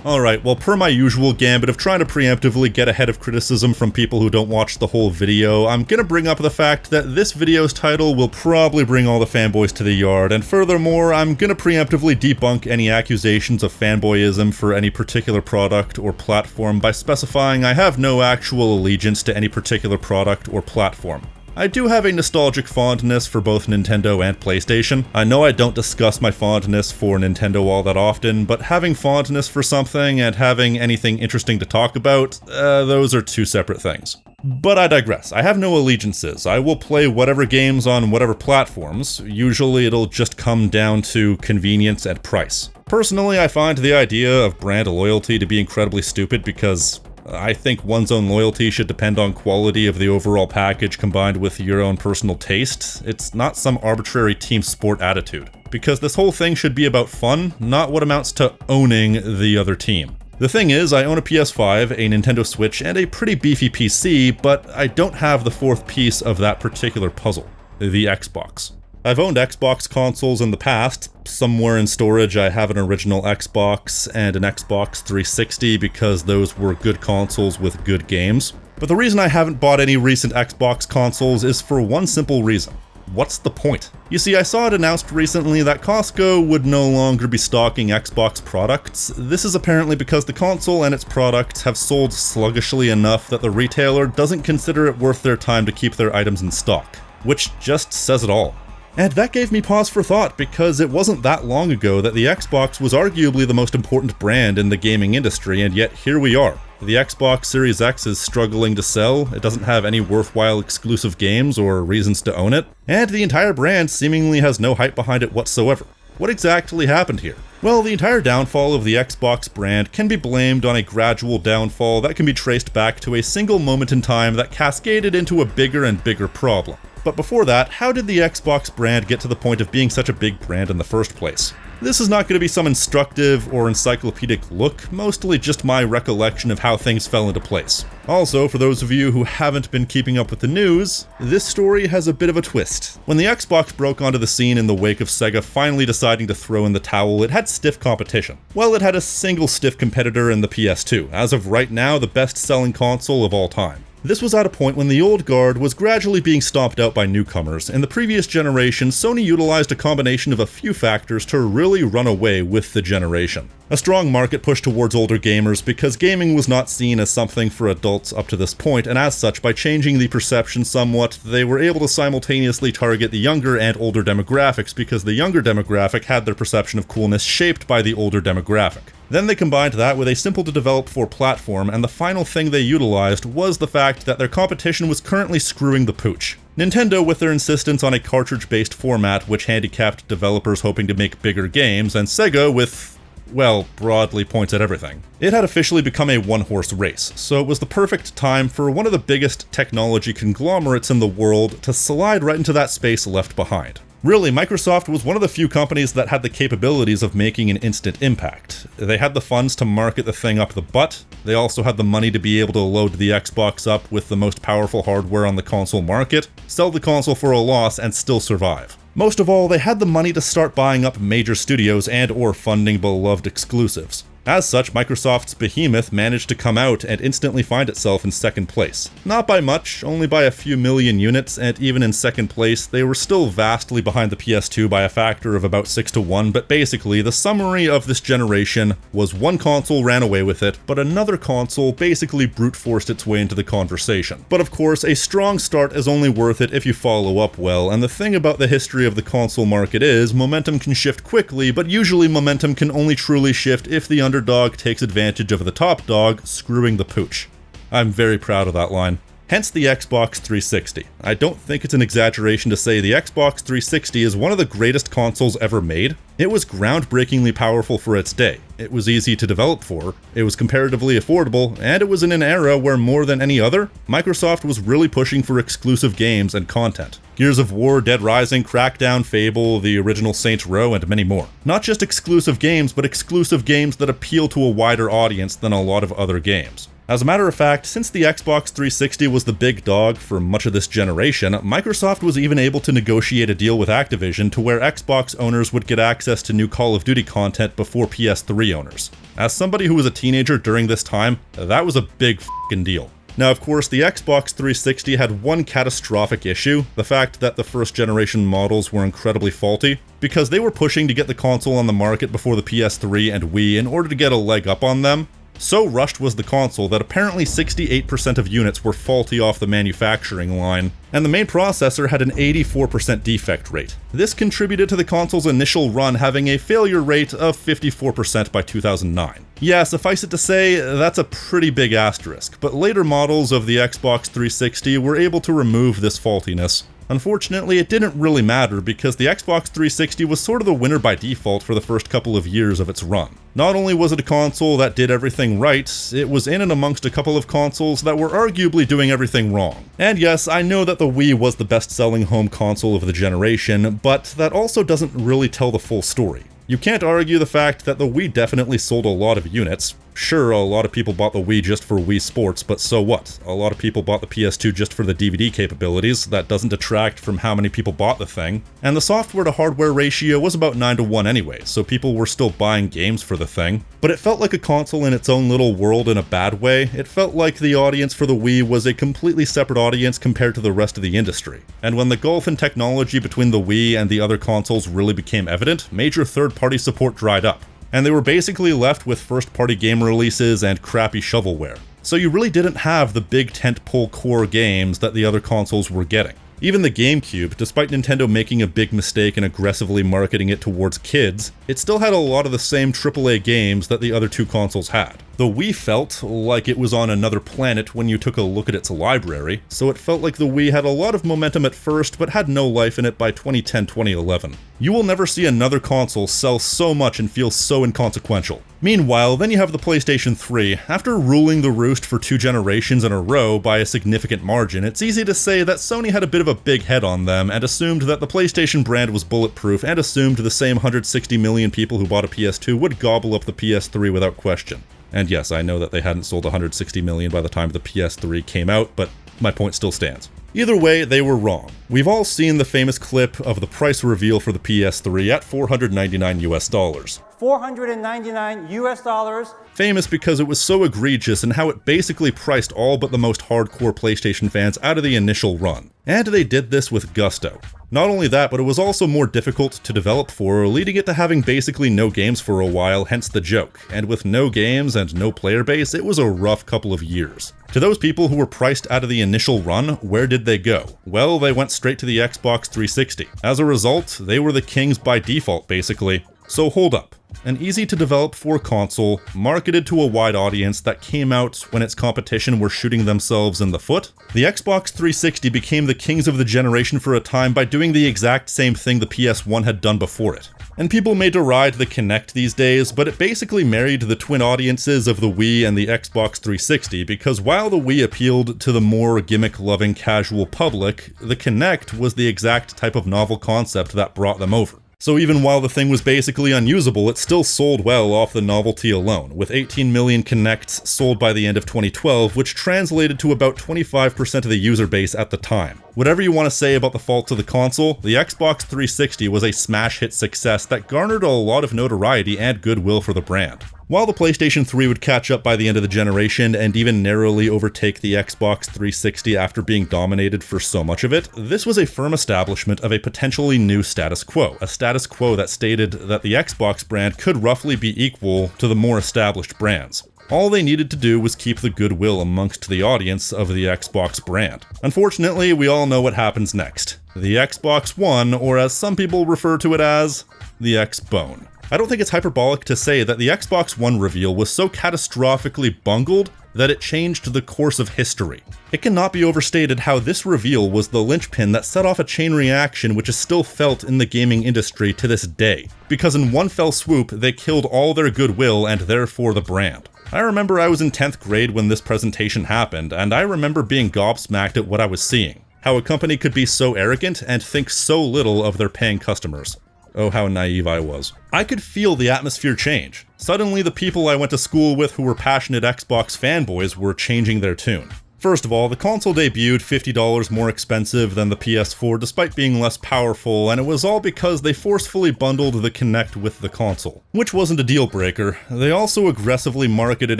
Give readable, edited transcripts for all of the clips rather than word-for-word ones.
Alright, well, per my usual gambit of trying to preemptively get ahead of criticism from people who don't watch the whole video, I'm gonna bring up the fact that this video's title will probably bring all the fanboys to the yard, and furthermore, I'm gonna preemptively debunk any accusations of fanboyism for any particular product or platform by specifying I have no actual allegiance to any particular product or platform. I do have a nostalgic fondness for both Nintendo and PlayStation. I know I don't discuss my fondness for Nintendo all that often, but having fondness for something and having anything interesting to talk about, those are two separate things. But I digress. I have no allegiances. I will play whatever games on whatever platforms. Usually it'll just come down to convenience and price. Personally, I find the idea of brand loyalty to be incredibly stupid because I think one's own loyalty should depend on quality of the overall package combined with your own personal taste. It's not some arbitrary team sport attitude. Because this whole thing should be about fun, not what amounts to owning the other team. The thing is, I own a PS5, a Nintendo Switch, and a pretty beefy PC, but I don't have the fourth piece of that particular puzzle, the Xbox. I've owned Xbox consoles in the past. Somewhere in storage I have an original Xbox and an Xbox 360 because those were good consoles with good games. But the reason I haven't bought any recent Xbox consoles is for one simple reason. What's the point? You see, I saw it announced recently that Costco would no longer be stocking Xbox products. This is apparently because the console and its products have sold sluggishly enough that the retailer doesn't consider it worth their time to keep their items in stock. Which just says it all. And that gave me pause for thought because it wasn't that long ago that the Xbox was arguably the most important brand in the gaming industry, and yet here we are. The Xbox Series X is struggling to sell, it doesn't have any worthwhile exclusive games or reasons to own it, and the entire brand seemingly has no hype behind it whatsoever. What exactly happened here? Well, the entire downfall of the Xbox brand can be blamed on a gradual downfall that can be traced back to a single moment in time that cascaded into a bigger and bigger problem. But before that, how did the Xbox brand get to the point of being such a big brand in the first place? This is not going to be some instructive or encyclopedic look, mostly just my recollection of how things fell into place. Also, for those of you who haven't been keeping up with the news, this story has a bit of a twist. When the Xbox broke onto the scene in the wake of Sega finally deciding to throw in the towel, it had stiff competition. Well, it had a single stiff competitor in the PS2, as of right now the best-selling console of all time. This was at a point when the old guard was gradually being stomped out by newcomers. In the previous generation, Sony utilized a combination of a few factors to really run away with the generation. A strong market push towards older gamers because gaming was not seen as something for adults up to this point, and as such, by changing the perception somewhat, they were able to simultaneously target the younger and older demographics because the younger demographic had their perception of coolness shaped by the older demographic. Then they combined that with a simple-to-develop-for platform, and the final thing they utilized was the fact that their competition was currently screwing the pooch. Nintendo with their insistence on a cartridge-based format which handicapped developers hoping to make bigger games, and Sega with, well, broadly points at everything. It had officially become a one-horse race, so it was the perfect time for one of the biggest technology conglomerates in the world to slide right into that space left behind. Really, Microsoft was one of the few companies that had the capabilities of making an instant impact. They had the funds to market the thing up the butt, they also had the money to be able to load the Xbox up with the most powerful hardware on the console market, sell the console for a loss, and still survive. Most of all, they had the money to start buying up major studios and/or funding beloved exclusives. As such, Microsoft's behemoth managed to come out and instantly find itself in second place. Not by much, only by a few million units, and even in second place, they were still vastly behind the PS2 by a factor of about 6-1, but basically, the summary of this generation was one console ran away with it, but another console basically brute forced its way into the conversation. But of course, a strong start is only worth it if you follow up well, and the thing about the history of the console market is, momentum can shift quickly, but usually momentum can only truly shift if the underdog takes advantage of the top dog, screwing the pooch. I'm very proud of that line. Hence the Xbox 360. I don't think it's an exaggeration to say the Xbox 360 is one of the greatest consoles ever made. It was groundbreakingly powerful for its day. It was easy to develop for, it was comparatively affordable, and it was in an era where more than any other, Microsoft was really pushing for exclusive games and content. Gears of War, Dead Rising, Crackdown, Fable, the original Saints Row, and many more. Not just exclusive games, but exclusive games that appeal to a wider audience than a lot of other games. As a matter of fact, since the Xbox 360 was the big dog for much of this generation, Microsoft was even able to negotiate a deal with Activision to where Xbox owners would get access to new Call of Duty content before PS3 owners. As somebody who was a teenager during this time, that was a big f***ing deal. Now, of course, the Xbox 360 had one catastrophic issue, the fact that the first generation models were incredibly faulty, because they were pushing to get the console on the market before the PS3 and Wii in order to get a leg up on them. So rushed was the console that apparently 68% of units were faulty off the manufacturing line, and the main processor had an 84% defect rate. This contributed to the console's initial run having a failure rate of 54% by 2009. Yeah, suffice it to say, that's a pretty big asterisk, but later models of the Xbox 360 were able to remove this faultiness. Unfortunately, it didn't really matter because the Xbox 360 was sort of the winner by default for the first couple of years of its run. Not only was it a console that did everything right, it was in and amongst a couple of consoles that were arguably doing everything wrong. And yes, I know that the Wii was the best-selling home console of the generation, but that also doesn't really tell the full story. You can't argue the fact that the Wii definitely sold a lot of units. Sure, a lot of people bought the Wii just for Wii Sports, but so what? A lot of people bought the PS2 just for the DVD capabilities. That doesn't detract from how many people bought the thing. And the software to hardware ratio was about 9-to-1 anyway, so people were still buying games for the thing. But it felt like a console in its own little world in a bad way. It felt like the audience for the Wii was a completely separate audience compared to the rest of the industry. And when the gulf in technology between the Wii and the other consoles really became evident, major third-party support dried up. And they were basically left with first-party game releases and crappy shovelware. So you really didn't have the big tentpole core games that the other consoles were getting. Even the GameCube, despite Nintendo making a big mistake and aggressively marketing it towards kids, it still had a lot of the same AAA games that the other two consoles had. The Wii felt like it was on another planet when you took a look at its library, so it felt like the Wii had a lot of momentum at first but had no life in it by 2010-2011. You will never see another console sell so much and feel so inconsequential. Meanwhile, then you have the PlayStation 3. After ruling the roost for 2 generations in a row by a significant margin, it's easy to say that Sony had a bit of a big head on them and assumed that the PlayStation brand was bulletproof and assumed the same 160 million people who bought a PS2 would gobble up the PS3 without question. And yes, I know that they hadn't sold 160 million by the time the PS3 came out, but my point still stands. Either way, they were wrong. We've all seen the famous clip of the price reveal for the PS3 at $499 US. $499 US. Famous because it was so egregious and how it basically priced all but the most hardcore PlayStation fans out of the initial run. And they did this with gusto. Not only that, but it was also more difficult to develop for, leading it to having basically no games for a while, hence the joke. And with no games and no player base, it was a rough couple of years. To those people who were priced out of the initial run, where did they go? Well, they went straight to the Xbox 360. As a result, they were the kings by default, basically. So hold up. An easy-to-develop 4 console, marketed to a wide audience that came out when its competition were shooting themselves in the foot? The Xbox 360 became the kings of the generation for a time by doing the exact same thing the PS1 had done before it. And people may deride the Kinect these days, but it basically married the twin audiences of the Wii and the Xbox 360, because while the Wii appealed to the more gimmick-loving casual public, the Kinect was the exact type of novel concept that brought them over. So even while the thing was basically unusable, it still sold well off the novelty alone, with 18 million Kinects sold by the end of 2012, which translated to about 25% of the user base at the time. Whatever you want to say about the faults of the console, the Xbox 360 was a smash hit success that garnered a lot of notoriety and goodwill for the brand. While the PlayStation 3 would catch up by the end of the generation and even narrowly overtake the Xbox 360 after being dominated for so much of it, this was a firm establishment of a potentially new status quo, a status quo that stated that the Xbox brand could roughly be equal to the more established brands. All they needed to do was keep the goodwill amongst the audience of the Xbox brand. Unfortunately, we all know what happens next. The Xbox One, or as some people refer to it as, the X-Bone. I don't think it's hyperbolic to say that the Xbox One reveal was so catastrophically bungled that it changed the course of history. It cannot be overstated how this reveal was the linchpin that set off a chain reaction which is still felt in the gaming industry to this day, because in one fell swoop they killed all their goodwill and therefore the brand. I remember I was in 10th grade when this presentation happened, and I remember being gobsmacked at what I was seeing. How a company could be so arrogant and think so little of their paying customers. Oh, how naive I was. I could feel the atmosphere change. Suddenly, the people I went to school with who were passionate Xbox fanboys were changing their tune. First of all, the console debuted $50 more expensive than the PS4 despite being less powerful, and it was all because they forcefully bundled the Kinect with the console, which wasn't a deal breaker. They also aggressively marketed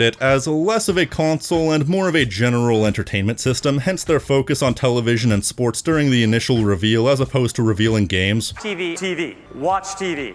it as less of a console and more of a general entertainment system, hence their focus on television and sports during the initial reveal as opposed to revealing games. TV, watch TV,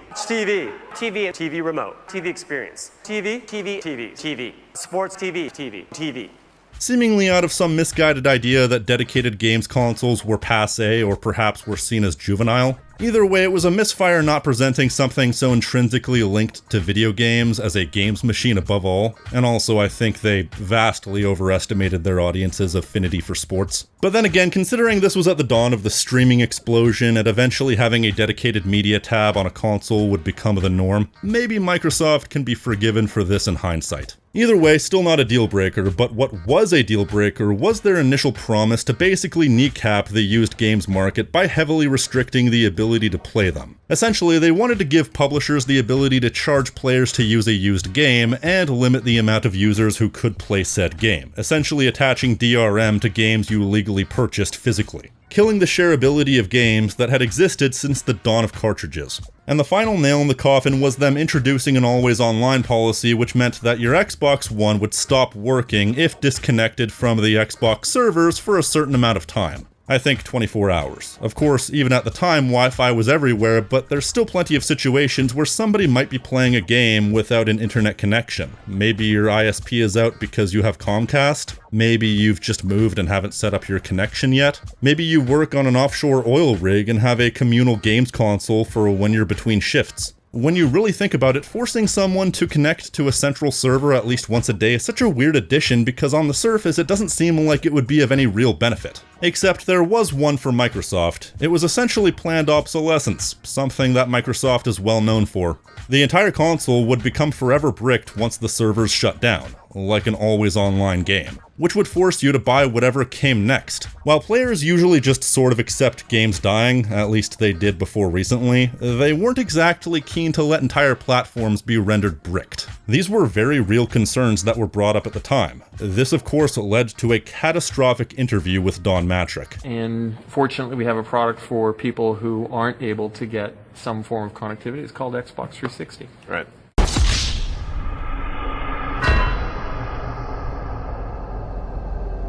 TV remote, TV experience, TV, sports TV. Seemingly out of some misguided idea that dedicated games consoles were passé or perhaps were seen as juvenile. Either way, it was a misfire not presenting something so intrinsically linked to video games as a games machine above all, and also I think they vastly overestimated their audience's affinity for sports. But then again, considering this was at the dawn of the streaming explosion and eventually having a dedicated media tab on a console would become the norm, maybe Microsoft can be forgiven for this in hindsight. Either way, still not a deal breaker, but what was a deal breaker was their initial promise to basically kneecap the used games market by heavily restricting the ability to play them. Essentially, they wanted to give publishers the ability to charge players to use a used game and limit the amount of users who could play said game, essentially attaching DRM to games you legally purchased physically, killing the shareability of games that had existed since the dawn of cartridges. And the final nail in the coffin was them introducing an always online policy, which meant that your Xbox One would stop working if disconnected from the Xbox servers for a certain amount of time. I think 24 hours. Of course, even at the time, Wi-Fi was everywhere, but there's still plenty of situations where somebody might be playing a game without an internet connection. Maybe your ISP is out because you have Comcast. Maybe you've just moved and haven't set up your connection yet. Maybe you work on an offshore oil rig and have a communal games console for when you're between shifts. When you really think about it, forcing someone to connect to a central server at least once a day is such a weird addition because on the surface it doesn't seem like it would be of any real benefit. Except there was one for Microsoft. It was essentially planned obsolescence, something that Microsoft is well known for. The entire console would become forever bricked once the servers shut down, like an always online game, which would force you to buy whatever came next. While players usually just sort of accept games dying, at least they did before recently, they weren't exactly keen to let entire platforms be rendered bricked. These were very real concerns that were brought up at the time. This of course led to a catastrophic interview with Don Mattrick. And fortunately we have a product for people who aren't able to get some form of connectivity. It's called Xbox 360. Right.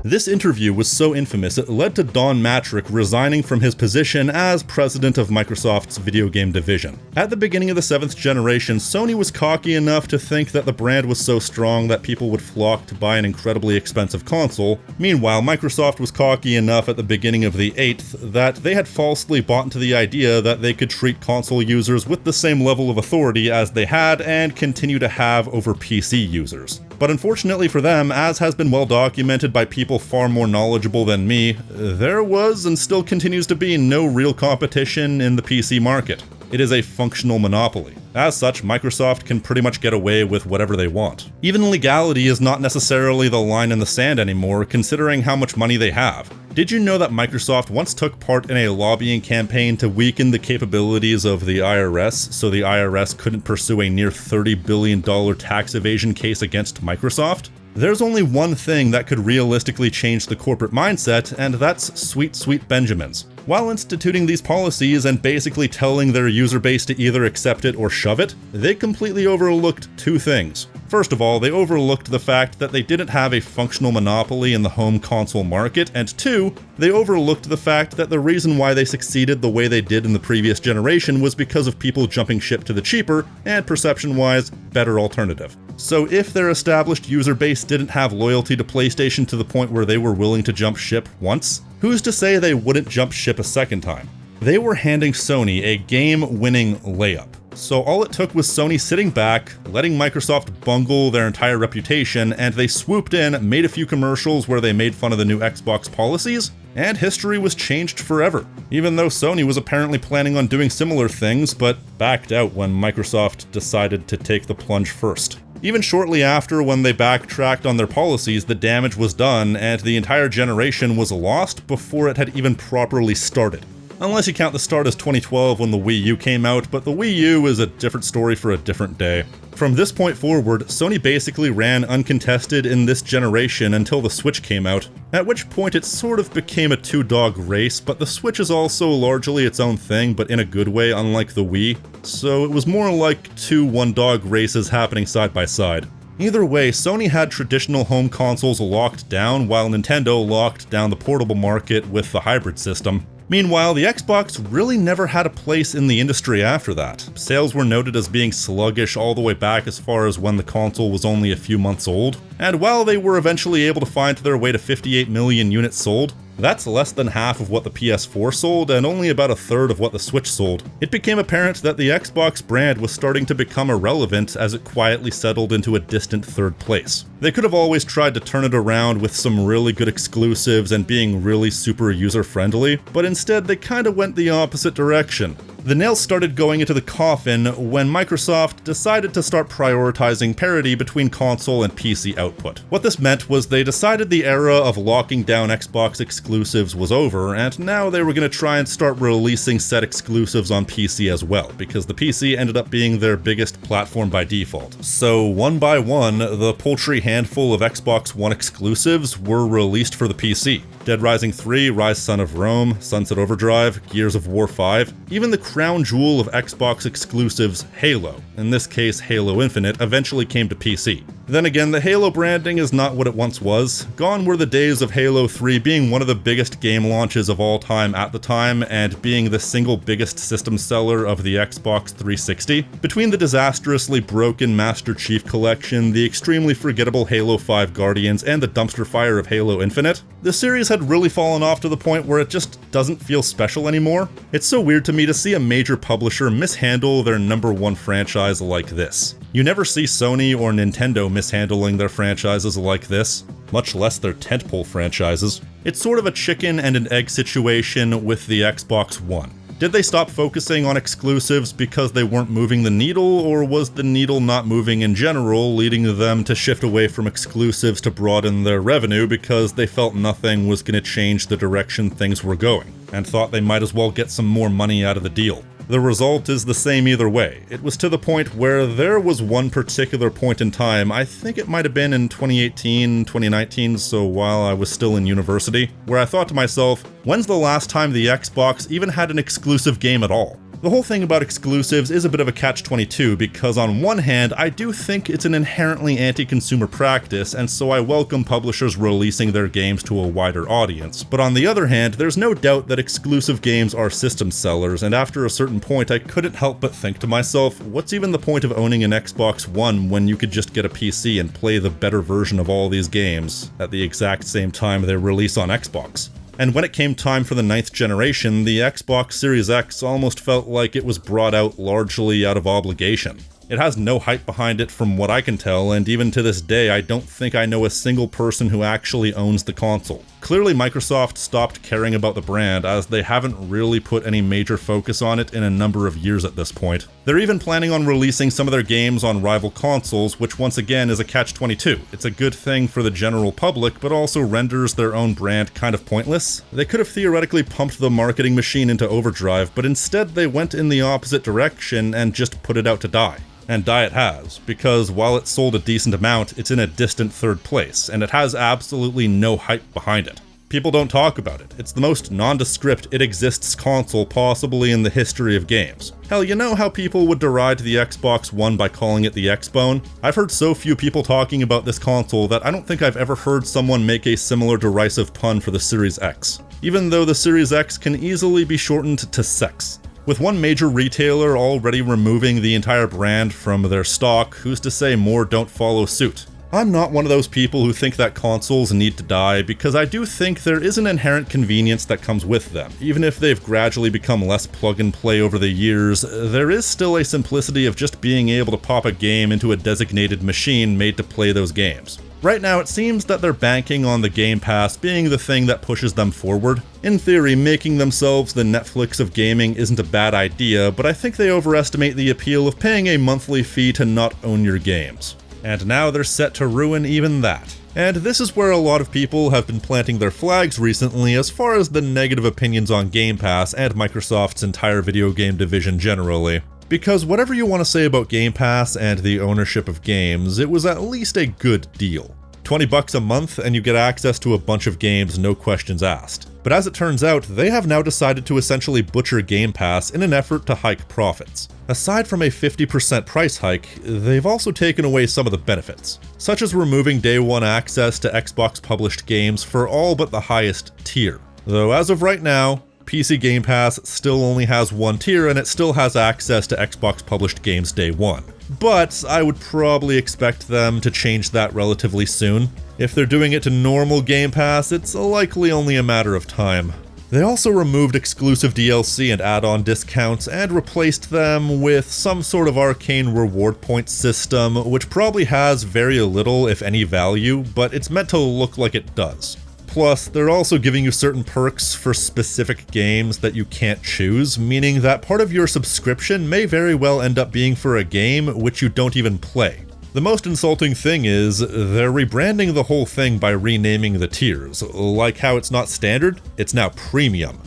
This interview was so infamous it led to Don Mattrick resigning from his position as president of Microsoft's video game division. At the beginning of the 7th generation, Sony was cocky enough to think that the brand was so strong that people would flock to buy an incredibly expensive console. Meanwhile, Microsoft was cocky enough at the beginning of the 8th that they had falsely bought into the idea that they could treat console users with the same level of authority as they had and continue to have over PC users. But unfortunately for them, as has been well documented by people far more knowledgeable than me, there was and still continues to be no real competition in the PC market. It is a functional monopoly. As such, Microsoft can pretty much get away with whatever they want. Even legality is not necessarily the line in the sand anymore, considering how much money they have. Did you know that Microsoft once took part in a lobbying campaign to weaken the capabilities of the IRS so the IRS couldn't pursue a near $30 billion tax evasion case against Microsoft? There's only one thing that could realistically change the corporate mindset, and that's sweet, sweet Benjamins. While instituting these policies and basically telling their user base to either accept it or shove it, they completely overlooked two things. First of all, they overlooked the fact that they didn't have a functional monopoly in the home console market, and two, they overlooked the fact that the reason why they succeeded the way they did in the previous generation was because of people jumping ship to the cheaper, and perception-wise, better alternative. So if their established user base didn't have loyalty to PlayStation to the point where they were willing to jump ship once, who's to say they wouldn't jump ship a second time? They were handing Sony a game-winning layup. So all it took was Sony sitting back, letting Microsoft bungle their entire reputation, and they swooped in, made a few commercials where they made fun of the new Xbox policies, and history was changed forever. Even though Sony was apparently planning on doing similar things, but backed out when Microsoft decided to take the plunge first. Even shortly after, when they backtracked on their policies, the damage was done, and the entire generation was lost before it had even properly started. Unless you count the start as 2012 when the Wii U came out, but the Wii U is a different story for a different day. From this point forward, Sony basically ran uncontested in this generation until the Switch came out, at which point it sort of became a two-dog race, but the Switch is also largely its own thing, but in a good way, unlike the Wii, so it was more like two one-dog races happening side by side. Either way, Sony had traditional home consoles locked down, while Nintendo locked down the portable market with the hybrid system. Meanwhile, the Xbox really never had a place in the industry after that. Sales were noted as being sluggish all the way back as far as when the console was only a few months old, and while they were eventually able to find their way to 58 million units sold, that's less than half of what the PS4 sold and only about a third of what the Switch sold. It became apparent that the Xbox brand was starting to become irrelevant as it quietly settled into a distant third place. They could have always tried to turn it around with some really good exclusives and being really super user-friendly, but instead they kinda went the opposite direction. The nails started going into the coffin when Microsoft decided to start prioritizing parity between console and PC output. What this meant was they decided the era of locking down Xbox exclusives was over, and now they were going to try and start releasing set exclusives on PC as well, because the PC ended up being their biggest platform by default. So one by one, the paltry handful of Xbox One exclusives were released for the PC. Dead Rising 3, Rise Son of Rome, Sunset Overdrive, Gears of War 5, even the crown jewel of Xbox exclusives, Halo, in this case Halo Infinite, eventually came to PC. Then again, the Halo branding is not what it once was. Gone were the days of Halo 3 being one of the biggest game launches of all time at the time, and being the single biggest system seller of the Xbox 360. Between the disastrously broken Master Chief Collection, the extremely forgettable Halo 5 Guardians, and the dumpster fire of Halo Infinite, the series had really fallen off to the point where it just doesn't feel special anymore. It's so weird to me to see a major publisher mishandle their #1 franchise like this. You never see Sony or Nintendo mishandling their franchises like this, much less their tentpole franchises. It's sort of a chicken and an egg situation with the Xbox One. Did they stop focusing on exclusives because they weren't moving the needle, or was the needle not moving in general, leading them to shift away from exclusives to broaden their revenue because they felt nothing was going to change the direction things were going, and thought they might as well get some more money out of the deal? The result is the same either way. It was to the point where there was one particular point in time, I think it might have been in 2018, 2019, so while I was still in university, where I thought to myself, when's the last time the Xbox even had an exclusive game at all? The whole thing about exclusives is a bit of a catch-22 because on one hand, I do think it's an inherently anti-consumer practice, and so I welcome publishers releasing their games to a wider audience. But on the other hand, there's no doubt that exclusive games are system sellers, and after a certain point I couldn't help but think to myself, what's even the point of owning an Xbox One when you could just get a PC and play the better version of all these games at the exact same time they release on Xbox? And when it came time for the 9th generation, the Xbox Series X almost felt like it was brought out largely out of obligation. It has no hype behind it from what I can tell, and even to this day I don't think I know a single person who actually owns the console. Clearly Microsoft stopped caring about the brand, as they haven't really put any major focus on it in a number of years at this point. They're even planning on releasing some of their games on rival consoles, which once again is a catch-22. It's a good thing for the general public, but also renders their own brand kind of pointless. They could have theoretically pumped the marketing machine into overdrive, but instead they went in the opposite direction and just put it out to die. And die it has, because while it sold a decent amount, it's in a distant third place, and it has absolutely no hype behind it. People don't talk about it. It's the most nondescript it exists console possibly in the history of games. Hell, you know how people would deride the Xbox One by calling it the X-Bone? I've heard so few people talking about this console that I don't think I've ever heard someone make a similar derisive pun for the Series X, even though the Series X can easily be shortened to sex. With one major retailer already removing the entire brand from their stock, who's to say more don't follow suit? I'm not one of those people who think that consoles need to die, because I do think there is an inherent convenience that comes with them. Even if they've gradually become less plug and play over the years, there is still a simplicity of just being able to pop a game into a designated machine made to play those games. Right now, it seems that they're banking on the Game Pass being the thing that pushes them forward. In theory, making themselves the Netflix of gaming isn't a bad idea, but I think they overestimate the appeal of paying a monthly fee to not own your games. and now they're set to ruin even that. And this is where a lot of people have been planting their flags recently as far as the negative opinions on Game Pass and Microsoft's entire video game division generally. Because whatever you want to say about Game Pass and the ownership of games, it was at least a good deal. $20 a month and you get access to a bunch of games, no questions asked. But as it turns out, they have now decided to essentially butcher Game Pass in an effort to hike profits. Aside from a 50% price hike, they've also taken away some of the benefits, such as removing day one access to Xbox published games for all but the highest tier. Though as of right now, PC Game Pass still only has one tier and it still has access to Xbox published games day one. But I would probably expect them to change that relatively soon. If they're doing it to normal Game Pass, it's likely only a matter of time. They also removed exclusive DLC and add-on discounts and replaced them with some sort of arcane reward point system, which probably has very little, if any, value, but it's meant to look like it does. Plus, they're also giving you certain perks for specific games that you can't choose, meaning that part of your subscription may very well end up being for a game which you don't even play. The most insulting thing is, they're rebranding the whole thing by renaming the tiers. Like how it's not standard, it's now premium.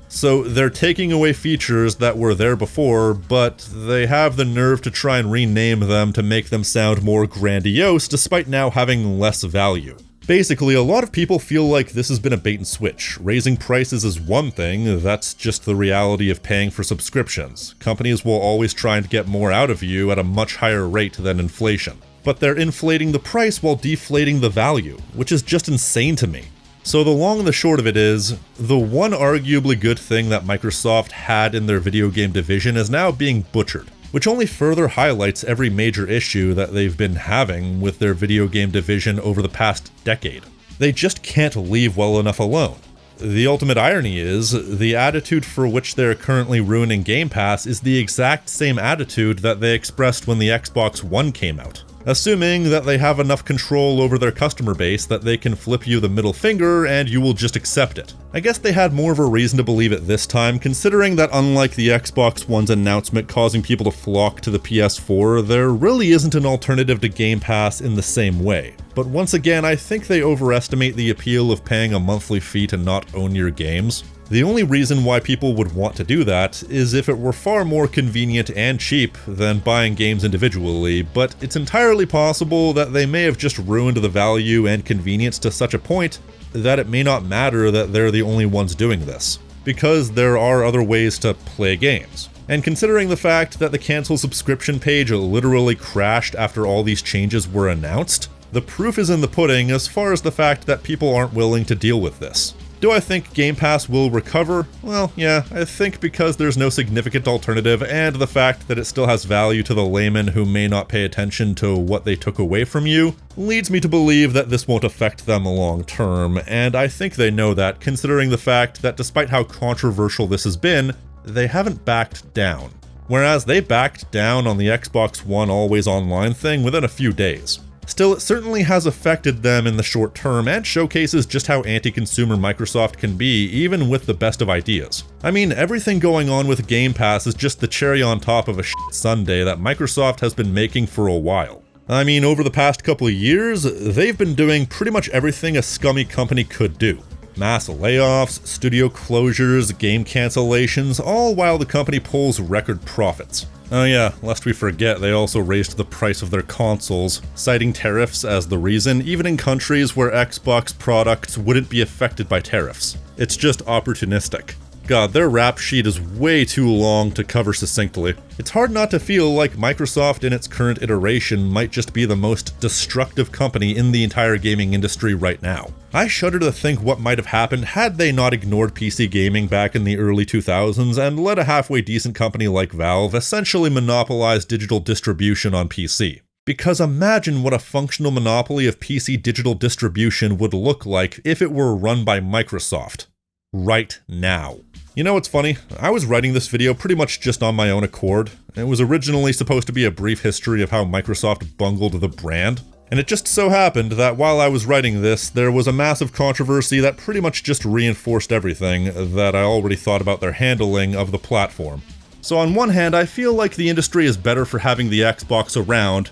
So they're taking away features that were there before, but they have the nerve to try and rename them to make them sound more grandiose despite now having less value. Basically, a lot of people feel like this has been a bait and switch. Raising prices is one thing, that's just the reality of paying for subscriptions. Companies will always try and get more out of you at a much higher rate than inflation. But they're inflating the price while deflating the value, which is just insane to me. So the long and the short of it is, the one arguably good thing that Microsoft had in their video game division is now being butchered, which only further highlights every major issue that they've been having with their video game division over the past decade. They just can't leave well enough alone. The ultimate irony is, the attitude for which they're currently ruining Game Pass is the exact same attitude that they expressed when the Xbox One came out. Assuming that they have enough control over their customer base that they can flip you the middle finger and you will just accept it. I guess they had more of a reason to believe it this time, considering that unlike the Xbox One's announcement causing people to flock to the PS4, there really isn't an alternative to Game Pass in the same way. But once again, I think they overestimate the appeal of paying a monthly fee to not own your games. The only reason why people would want to do that is if it were far more convenient and cheap than buying games individually, but it's entirely possible that they may have just ruined the value and convenience to such a point that it may not matter that they're the only ones doing this, because there are other ways to play games. And considering the fact that the cancel subscription page literally crashed after all these changes were announced, the proof is in the pudding as far as the fact that people aren't willing to deal with this. Do I think Game Pass will recover? Well, yeah, I think because there's no significant alternative and the fact that it still has value to the layman who may not pay attention to what they took away from you, leads me to believe that this won't affect them long term, and I think they know that considering the fact that despite how controversial this has been, they haven't backed down. Whereas they backed down on the Xbox One Always Online thing within a few days. Still, it certainly has affected them in the short term and showcases just how anti-consumer Microsoft can be, even with the best of ideas. I mean, everything going on with Game Pass is just the cherry on top of a shit sundae that Microsoft has been making for a while. I mean, over the past couple of years, they've been doing pretty much everything a scummy company could do. Mass layoffs, studio closures, game cancellations, all while the company pulls record profits. Oh yeah, lest we forget, they also raised the price of their consoles, citing tariffs as the reason, even in countries where Xbox products wouldn't be affected by tariffs. It's just opportunistic. God, their rap sheet is way too long to cover succinctly. It's hard not to feel like Microsoft in its current iteration might just be the most destructive company in the entire gaming industry right now. I shudder to think what might have happened had they not ignored PC gaming back in the early 2000s and let a halfway decent company like Valve essentially monopolize digital distribution on PC. Because imagine what a functional monopoly of PC digital distribution would look like if it were run by Microsoft. Right now. You know what's funny? I was writing this video pretty much just on my own accord. It was originally supposed to be a brief history of how Microsoft bungled the brand. And it just so happened that while I was writing this, there was a massive controversy that pretty much just reinforced everything that I already thought about their handling of the platform. So on one hand, I feel like the industry is better for having the Xbox around,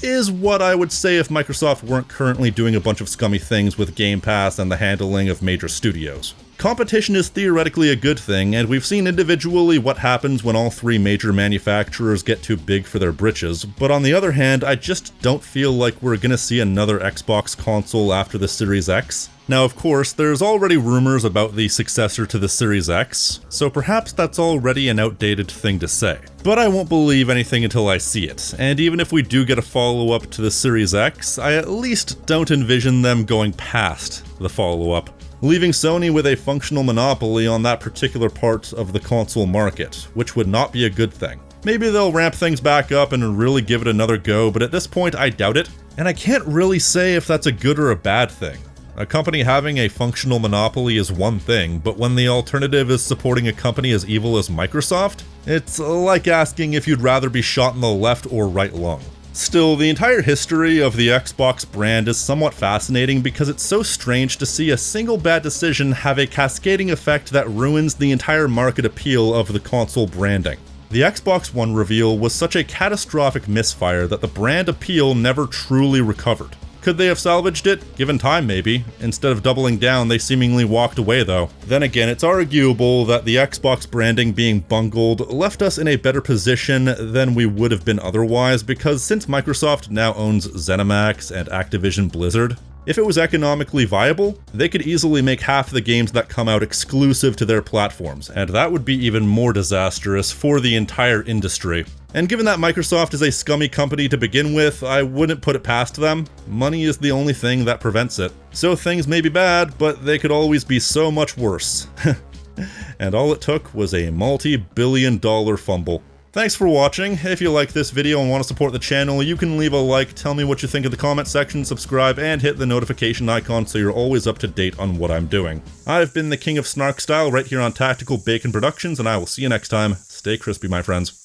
is what I would say if Microsoft weren't currently doing a bunch of scummy things with Game Pass and the handling of major studios. Competition is theoretically a good thing, and we've seen individually what happens when all three major manufacturers get too big for their britches, but on the other hand, I just don't feel like we're gonna see another Xbox console after the Series X. Now, of course, there's already rumors about the successor to the Series X, so perhaps that's already an outdated thing to say. But I won't believe anything until I see it, and even if we do get a follow-up to the Series X, I at least don't envision them going past the follow-up, leaving Sony with a functional monopoly on that particular part of the console market, which would not be a good thing. Maybe they'll ramp things back up and really give it another go, but at this point I doubt it, and I can't really say if that's a good or a bad thing. A company having a functional monopoly is one thing, but when the alternative is supporting a company as evil as Microsoft, it's like asking if you'd rather be shot in the left or right lung. Still, the entire history of the Xbox brand is somewhat fascinating because it's so strange to see a single bad decision have a cascading effect that ruins the entire market appeal of the console branding. The Xbox One reveal was such a catastrophic misfire that the brand appeal never truly recovered. Could they have salvaged it? Given time, maybe. Instead of doubling down, they seemingly walked away though. Then again, it's arguable that the Xbox branding being bungled left us in a better position than we would have been otherwise, because since Microsoft now owns ZeniMax and Activision Blizzard, if it was economically viable, they could easily make half the games that come out exclusive to their platforms, and that would be even more disastrous for the entire industry. And given that Microsoft is a scummy company to begin with, I wouldn't put it past them. Money is the only thing that prevents it. So things may be bad, but they could always be so much worse. And all it took was a multi-billion-dollar fumble. Thanks for watching. If you like this video and want to support the channel, you can leave a like, tell me what you think in the comment section, subscribe, and hit the notification icon so you're always up to date on what I'm doing. I've been the King of Snark Style right here on Tactical Bacon Productions, and I will see you next time. Stay crispy, my friends.